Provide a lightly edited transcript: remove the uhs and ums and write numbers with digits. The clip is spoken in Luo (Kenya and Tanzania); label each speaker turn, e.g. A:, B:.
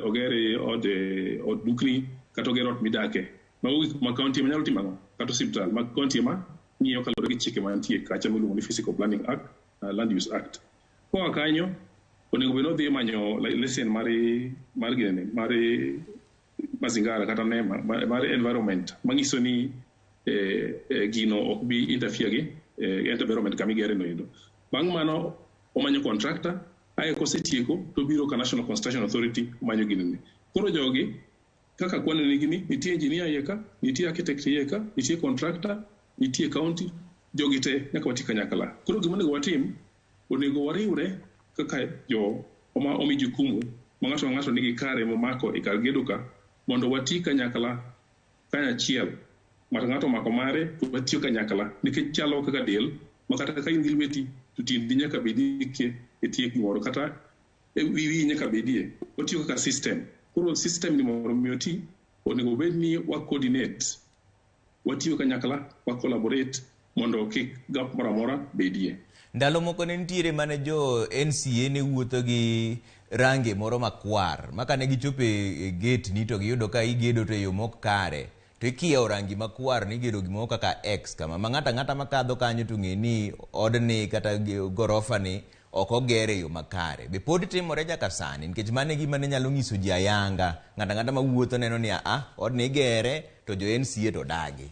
A: ogere od dukni kata ogere ot midake ma county ma nyalo timo kata hospital ma county ma ng'iyo kalore gi chike mantie kacha miluongo ni Physical Planning Act, Land Use Act. Koa kanyo onego bed odhi manyo lesen mar mazingara kata NEMA mar environment manyiso ni gino ok bi interfere gi environment kama igere no endo. Bang' mano omanyo contractor, ae kosetieko to biro ka National Construction Authority manyo gini. Koro jogi kaka kwan nigi ni nitie engineer yeka, nitie architect yeka, nitie contractor, nitie county, jogi te nyaka wati kanyakla. Koro gima onego watim, onego wariwre kaka jo omi jukumu ma ng'ato nigi kare momako e kar gedo ka mondo wati kanyakla kanyachiel. Ng'ato mako mare to watiyo kanyakla nikech chalo kaka del ma kata ka in gi lweti to tindi nyaka bedie e tie gimoro kata wiyi nyaka bedie. Watiyo kaka system. Koro system ni mondo mioti onego bed ni wa coordinate, watiyo kanyakla, wa collaborate mondo kik gap moro amora bedie.
B: Ndalo moko ne nitiere mane jo NCA ne wuotho gi range moro makwar maka ne gichopo e gate ni to giyudo ka igedo to yo mok kare to ikiewo rangi makwar ni gedo gimoro kaka X kama ma ng'ata makadho kanyo to ng'e ni odni kata gorofa ni ok ogere yo makare. Be pod timore nyaka sani nikech mane gima ne nyalo nyiso ji ayanga ng'ata ma wuotho neno ni odni igere to jo NCA to dagi.